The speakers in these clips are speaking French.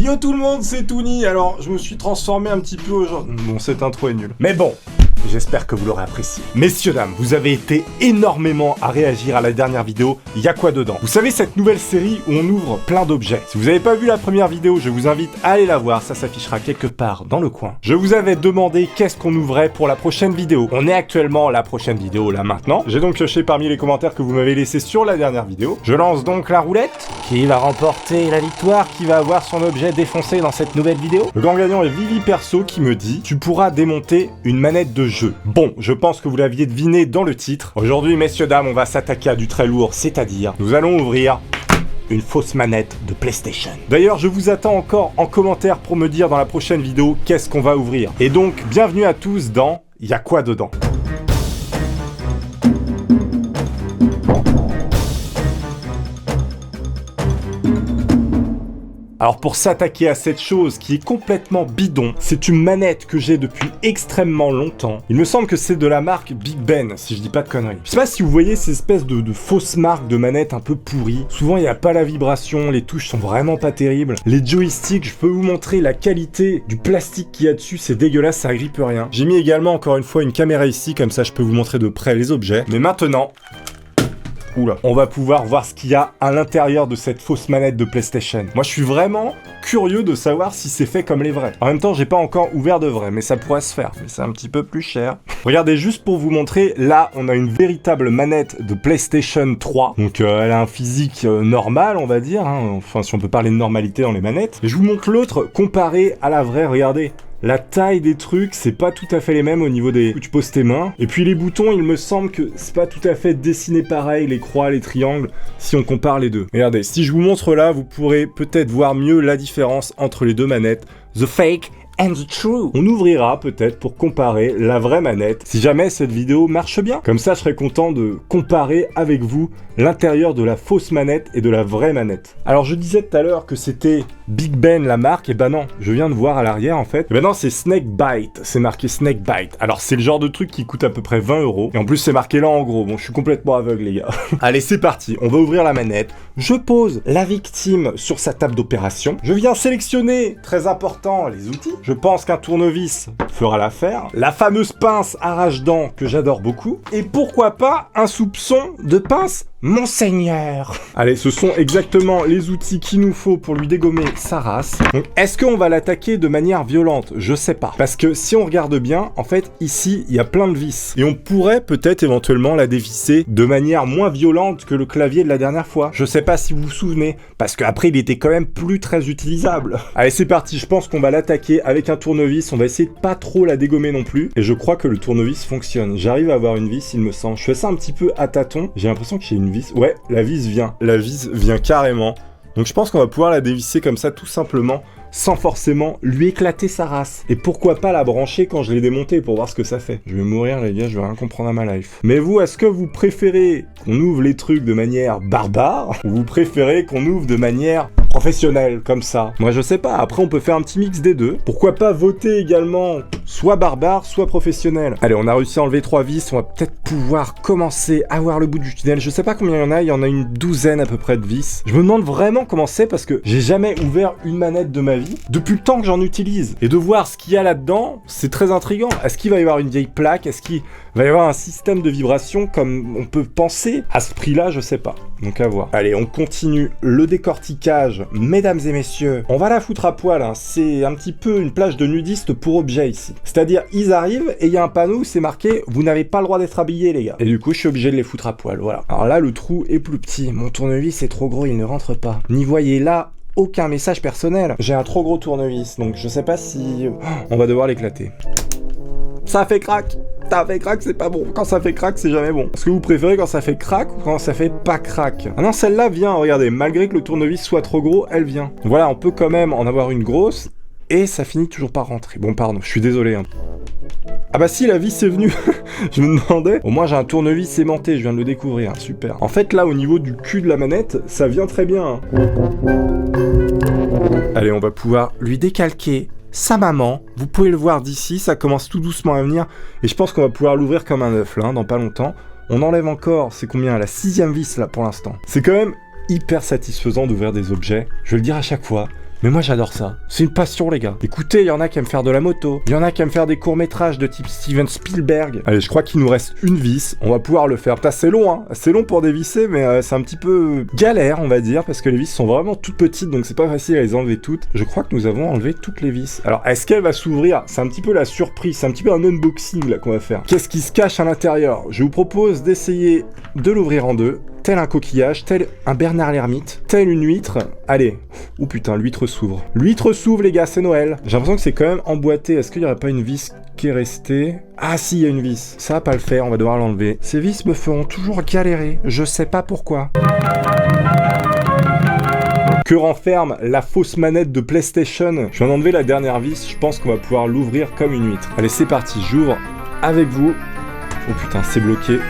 Yo tout le monde, c'est Toony. Alors, je me suis transformé un petit peu aujourd'hui. Bon, cette intro est nulle. Mais bon, j'espère que vous l'aurez apprécié. Messieurs, dames, vous avez été énormément à réagir à la dernière vidéo Y'a quoi dedans. Vous savez, cette nouvelle série où on ouvre plein d'objets. Si vous n'avez pas vu la première vidéo, je vous invite à aller la voir, ça s'affichera quelque part dans le coin. Je vous avais demandé qu'est-ce qu'on ouvrait pour la prochaine vidéo. On est actuellement la prochaine vidéo là maintenant. J'ai donc pioché parmi les commentaires que vous m'avez laissés sur la dernière vidéo. Je lance donc la roulette. Qui va remporter la victoire? Qui va avoir son objet défoncé dans cette nouvelle vidéo? Le grand gagnant est Vivi Perso qui me dit: tu pourras démonter une manette de jeu. Bon, je pense que vous l'aviez deviné dans le titre. Aujourd'hui, messieurs, dames, on va s'attaquer à du très lourd, c'est-à-dire, nous allons ouvrir une fausse manette de PlayStation. D'ailleurs, je vous attends encore en commentaire pour me dire dans la prochaine vidéo qu'est-ce qu'on va ouvrir. Et donc, bienvenue à tous dans Y'a quoi dedans? Alors pour s'attaquer à cette chose qui est complètement bidon, c'est une manette que j'ai depuis extrêmement longtemps. Il me semble que c'est de la marque Big Ben, si je dis pas de conneries. Je sais pas si vous voyez ces espèces de fausses marques de manettes un peu pourries. Souvent il n'y a pas la vibration, les touches sont vraiment pas terribles. Les joysticks, je peux vous montrer la qualité du plastique qu'il y a dessus, c'est dégueulasse, ça grippe rien. J'ai mis également encore une fois une caméra ici, comme ça je peux vous montrer de près les objets. Mais maintenant... Oula. On va pouvoir voir ce qu'il y a à l'intérieur de cette fausse manette de PlayStation. Moi, je suis vraiment curieux de savoir si c'est fait comme les vrais. En même temps, j'ai pas encore ouvert de vrai, mais ça pourrait se faire. Mais c'est un petit peu plus cher. Regardez, juste pour vous montrer, là, on a une véritable manette de PlayStation 3. Donc, elle a un physique normal, on va dire. Hein. Enfin, si on peut parler de normalité dans les manettes. Et je vous montre l'autre comparé à la vraie. Regardez. La taille des trucs, c'est pas tout à fait les mêmes au niveau des... où tu poses tes mains. Et puis les boutons, il me semble que c'est pas tout à fait dessiné pareil, les croix, les triangles, si on compare les deux. Regardez, si je vous montre là, vous pourrez peut-être voir mieux la différence entre les deux manettes. The fake and the true. On ouvrira peut-être pour comparer la vraie manette, si jamais cette vidéo marche bien. Comme ça, je serais content de comparer avec vous l'intérieur de la fausse manette et de la vraie manette. Alors, je disais tout à l'heure que c'était Big Ben la marque, et ben non, je viens de voir à l'arrière en fait. Et ben non, c'est Snakebite, c'est marqué Snakebite. Alors, c'est le genre de truc qui coûte à peu près 20 €. Et en plus, c'est marqué là en gros. Bon, je suis complètement aveugle, les gars. Allez, c'est parti, on va ouvrir la manette. Je pose la victime sur sa table d'opération. Je viens sélectionner, très important, les outils. Je pense qu'un tournevis fera l'affaire. La fameuse pince arrache-dents que j'adore beaucoup. Et pourquoi pas un soupçon de pince Monseigneur. Allez, ce sont exactement les outils qu'il nous faut pour lui dégommer sa race. Donc, est-ce qu'on va l'attaquer de manière violente? Je sais pas. Parce que si on regarde bien, en fait, ici, il y a plein de vis. Et on pourrait peut-être éventuellement la dévisser de manière moins violente que le clavier de la dernière fois. Je sais pas si vous vous souvenez. Parce qu'après, il était quand même plus très utilisable. Allez, c'est parti. Je pense qu'on va l'attaquer avec un tournevis. On va essayer de pas trop la dégommer non plus. Et je crois que le tournevis fonctionne. J'arrive à avoir une vis, il me semble. Je fais ça un petit peu à tâtons. J'ai l'impression que j'ai une vis. Ouais, la vis vient. La vis vient carrément. Donc je pense qu'on va pouvoir la dévisser comme ça tout simplement, sans forcément lui éclater sa race. Et pourquoi pas la brancher quand je l'ai démontée pour voir ce que ça fait. Je vais mourir les gars, je vais rien comprendre à ma life. Mais vous, est-ce que vous préférez qu'on ouvre les trucs de manière barbare ou vous préférez qu'on ouvre de manière professionnelle comme ça? Moi je sais pas, après on peut faire un petit mix des deux. Pourquoi pas voter également soit barbare, soit professionnel. Allez, on a réussi à enlever 3 vis, on va peut-être pouvoir commencer à voir le bout du tunnel. Je sais pas combien il y en a une douzaine à peu près de vis. Je me demande vraiment comment c'est parce que j'ai jamais ouvert une manette de ma vie depuis le temps que j'en utilise. Et de voir ce qu'il y a là-dedans, c'est très intriguant. Est-ce qu'il va y avoir une vieille plaque? Est-ce qu'il va y avoir un système de vibration comme on peut penser? À ce prix-là, je sais pas. Donc à voir. Allez, on continue le décortiquage. Mesdames et messieurs, on va la foutre à poil. Hein. C'est un petit peu une plage de nudistes pour objets ici. C'est-à-dire, ils arrivent et il y a un panneau où c'est marqué « Vous n'avez pas le droit d'être habillés, les gars ». Et du coup, je suis obligé de les foutre à poil, voilà. Alors là, le trou est plus petit. Mon tournevis est trop gros, il ne rentre pas. N'y voyez là aucun message personnel. J'ai un trop gros tournevis, donc je sais pas si... on va devoir l'éclater. Ça fait crack. Ça fait crack, c'est pas bon. Quand ça fait crack, c'est jamais bon. Est-ce que vous préférez quand ça fait crack ou quand ça fait pas crack? Ah non, celle-là vient, regardez. Malgré que le tournevis soit trop gros, elle vient. Voilà, on peut quand même en avoir une grosse. Et ça finit toujours par rentrer. Bon, pardon, je suis désolé. Hein. Ah bah si, la vis est venue. Je me demandais. Au moins, j'ai un tournevis aimanté, je viens de le découvrir. Super. En fait, là, au niveau du cul de la manette, ça vient très bien. Hein. Allez, on va pouvoir lui décalquer sa maman. Vous pouvez le voir d'ici, ça commence tout doucement à venir. Et je pense qu'on va pouvoir l'ouvrir comme un œuf, là, hein, dans pas longtemps. On enlève encore, c'est combien? La 6e vis, là, pour l'instant. C'est quand même hyper satisfaisant d'ouvrir des objets. Je vais le dire à chaque fois. Mais moi j'adore ça. C'est une passion les gars. Écoutez, il y en a qui aiment faire de la moto. Il y en a qui aiment faire des courts-métrages de type Steven Spielberg. Allez, je crois qu'il nous reste une vis. On va pouvoir le faire. Putain, c'est long, hein. C'est long pour dévisser, mais c'est un petit peu galère, on va dire, parce que les vis sont vraiment toutes petites, donc c'est pas facile à les enlever toutes. Je crois que nous avons enlevé toutes les vis. Alors, est-ce qu'elle va s'ouvrir? C'est un petit peu la surprise. C'est un petit peu un unboxing là qu'on va faire. Qu'est-ce qui se cache à l'intérieur? Je vous propose d'essayer de l'ouvrir en deux. Tel un coquillage, tel un Bernard l'ermite, tel une huître. Allez. Oh putain, l'huître s'ouvre. L'huître s'ouvre les gars, c'est Noël. J'ai l'impression que c'est quand même emboîté. Est-ce qu'il n'y aurait pas une vis qui est restée? Ah si, il y a une vis. Ça va pas le faire, on va devoir l'enlever. Ces vis me feront toujours galérer. Je sais pas pourquoi. Que renferme la fausse manette de PlayStation? Je viens d'enlever la dernière vis, je pense qu'on va pouvoir l'ouvrir comme une huître. Allez, c'est parti, j'ouvre avec vous. Oh putain, c'est bloqué.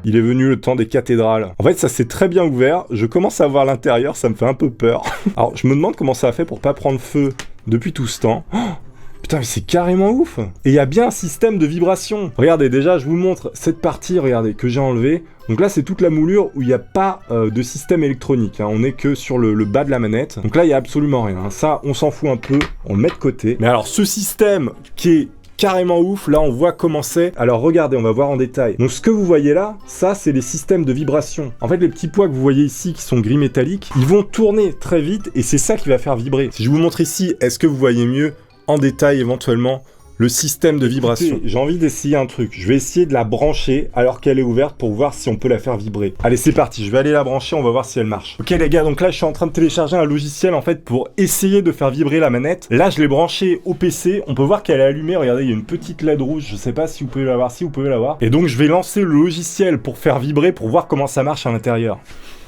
Il est venu le temps des cathédrales. En fait, ça s'est très bien ouvert. Je commence à voir l'intérieur, ça me fait un peu peur. Alors, je me demande comment ça a fait pour pas prendre feu depuis tout ce temps. Oh, putain, mais c'est carrément ouf. Et il y a bien un système de vibration. Regardez, déjà, je vous montre cette partie, regardez, que j'ai enlevée. Donc là, c'est toute la moulure où il n'y a pas de système électronique. Hein. On n'est que sur le bas de la manette. Donc là, il n'y a absolument rien. Hein. Ça, on s'en fout un peu. On le met de côté. Mais alors, ce système qui est carrément ouf, là on voit comment c'est. Alors regardez, on va voir en détail. Donc ce que vous voyez là, ça c'est les systèmes de vibration. En fait les petits poids que vous voyez ici qui sont gris métalliques, ils vont tourner très vite et c'est ça qui va faire vibrer. Si je vous montre ici, est-ce que vous voyez mieux en détail éventuellement le système de vibration? J'ai envie d'essayer un truc. Je vais essayer de la brancher alors qu'elle est ouverte pour voir si on peut la faire vibrer. Allez, c'est parti. Je vais aller la brancher, on va voir si elle marche. Ok les gars, donc là je suis en train de télécharger un logiciel en fait pour essayer de faire vibrer la manette. Là je l'ai branchée au PC. On peut voir qu'elle est allumée. Regardez, il y a une petite LED rouge. Je sais pas si vous pouvez la voir. Si vous pouvez la voir. Et donc je vais lancer le logiciel pour faire vibrer, pour voir comment ça marche à l'intérieur.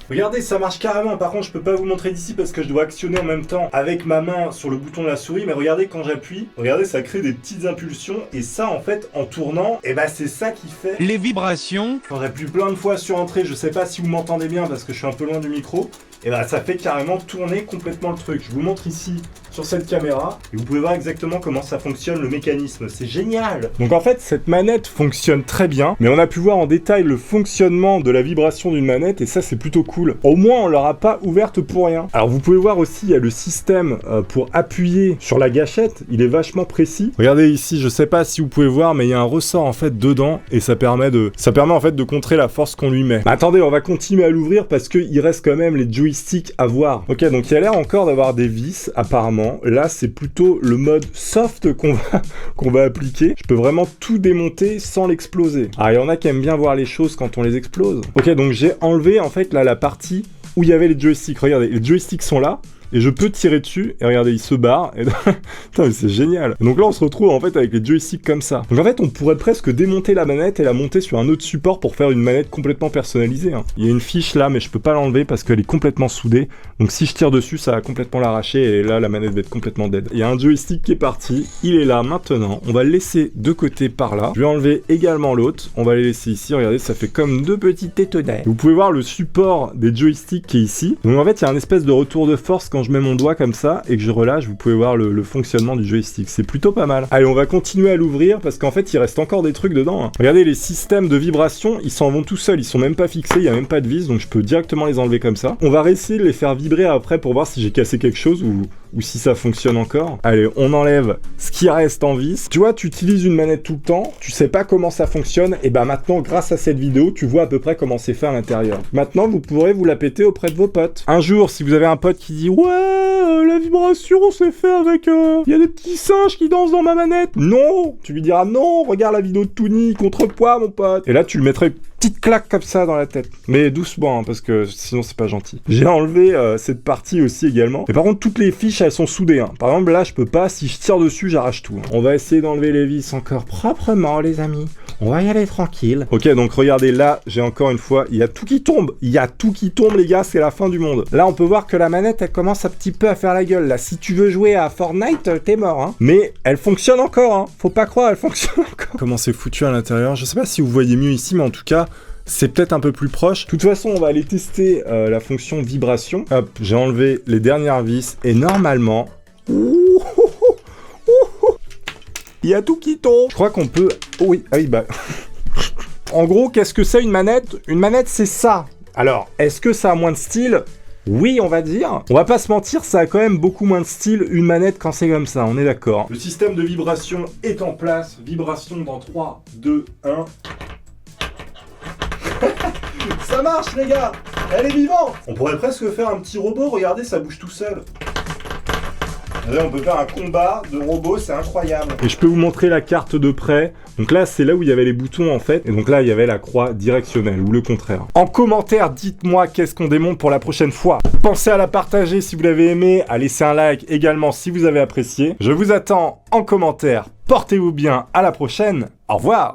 Regardez, ça marche carrément. Par contre, je peux pas vous montrer d'ici parce que je dois actionner en même temps avec ma main sur le bouton de la souris. Mais regardez, quand j'appuie, regardez, ça crée des petites impulsions. Et ça, en fait, en tournant, et bah c'est ça qui fait les vibrations. Quand j'appuie plein de fois sur entrée, je sais pas si vous m'entendez bien parce que je suis un peu loin du micro. Et bah ça fait carrément tourner complètement le truc. Je vous montre ici sur cette caméra et vous pouvez voir exactement comment ça fonctionne, le mécanisme. C'est génial. Donc en fait, cette manette fonctionne très bien, mais on a pu voir en détail le fonctionnement de la vibration d'une manette et ça c'est plutôt cool. Au moins on l'aura pas ouverte pour rien. Alors vous pouvez voir aussi, il y a le système pour appuyer sur la gâchette, il est vachement précis. Regardez ici, je sais pas si vous pouvez voir, mais il y a un ressort en fait dedans et ça permet en fait de contrer la force qu'on lui met. Mais attendez, on va continuer à l'ouvrir parce qu'il reste quand même les joysticks à voir. Ok, donc il y a l'air encore d'avoir des vis apparemment. Là, c'est plutôt le mode soft qu'on va appliquer. Je peux vraiment tout démonter sans l'exploser. Ah, il y en a qui aiment bien voir les choses quand on les explose. Ok, donc j'ai enlevé en fait là la partie où il y avait les joysticks. Regardez, les joysticks sont là. Et je peux tirer dessus, et regardez, il se barre, et putain, mais c'est génial. Donc là, on se retrouve en fait avec les joysticks comme ça. Donc en fait, on pourrait presque démonter la manette et la monter sur un autre support pour faire une manette complètement personnalisée. Hein. Il y a une fiche là, mais je peux pas l'enlever parce qu'elle est complètement soudée. Donc si je tire dessus, ça va complètement l'arracher, et là, la manette va être complètement dead. Il y a un joystick qui est parti, il est là maintenant. On va le laisser de côté par là. Je vais enlever également l'autre. On va les laisser ici, regardez, ça fait comme deux petits tétonnets. Vous pouvez voir le support des joysticks qui est ici. Donc en fait, il y a un espèce de retour de force quand je mets mon doigt comme ça et que je relâche, vous pouvez voir le fonctionnement du joystick. C'est plutôt pas mal. Allez, on va continuer à l'ouvrir parce qu'en fait, il reste encore des trucs dedans. Hein. Regardez, les systèmes de vibration, ils s'en vont tout seuls. Ils sont même pas fixés, il y a même pas de vis, donc je peux directement les enlever comme ça. On va réessayer de les faire vibrer après pour voir si j'ai cassé quelque chose ou si ça fonctionne encore. Allez, on enlève ce qui reste en vis. Tu vois, tu utilises une manette tout le temps, tu sais pas comment ça fonctionne, et bah maintenant, grâce à cette vidéo, tu vois à peu près comment c'est fait à l'intérieur. Maintenant, vous pourrez vous la péter auprès de vos potes. Un jour, si vous avez un pote qui dit « Ouais, la vibration, c'est fait avec... Il y a des petits singes qui dansent dans ma manette. » Non, tu lui diras « Non, regarde la vidéo de Tony, contrepoids, mon pote. » Et là, tu lui mettrais petite claque comme ça dans la tête. Mais doucement, hein, parce que sinon c'est pas gentil. J'ai enlevé cette partie aussi également. Mais par contre, toutes les fiches, elles sont soudées. Hein. Par exemple, là, je peux pas. Si je tire dessus, j'arrache tout. Hein. On va essayer d'enlever les vis encore proprement, les amis. On va y aller tranquille. Ok, donc regardez, là, j'ai encore une fois, il y a tout qui tombe. Il y a tout qui tombe, les gars, c'est la fin du monde. Là, on peut voir que la manette, elle commence un petit peu à faire la gueule. Là, si tu veux jouer à Fortnite, t'es mort. Hein. Mais elle fonctionne encore. Hein. Faut pas croire, elle fonctionne encore. Comment c'est foutu à l'intérieur? Je sais pas si vous voyez mieux ici, mais en tout cas... c'est peut-être un peu plus proche. De toute façon, on va aller tester la fonction vibration. Hop, j'ai enlevé les dernières vis et normalement... il y a tout qui tombe. Je crois qu'on peut... Oh oui, ah oui, bah... En gros, qu'est-ce que c'est une manette? Une manette, c'est ça. Alors, est-ce que ça a moins de style? Oui, on va dire. On va pas se mentir, ça a quand même beaucoup moins de style une manette quand c'est comme ça, on est d'accord. Le système de vibration est en place. Vibration dans 3, 2, 1. Ça marche les gars. Elle est vivante. On pourrait presque faire un petit robot, regardez, ça bouge tout seul. Là, on peut faire un combat de robots, c'est incroyable. Et je peux vous montrer la carte de près. Donc là, c'est là où il y avait les boutons en fait. Et donc là, il y avait la croix directionnelle ou le contraire. En commentaire, dites-moi qu'est-ce qu'on démonte pour la prochaine fois. Pensez à la partager si vous l'avez aimé, à laisser un like également si vous avez apprécié. Je vous attends en commentaire. Portez-vous bien, à la prochaine. Au revoir.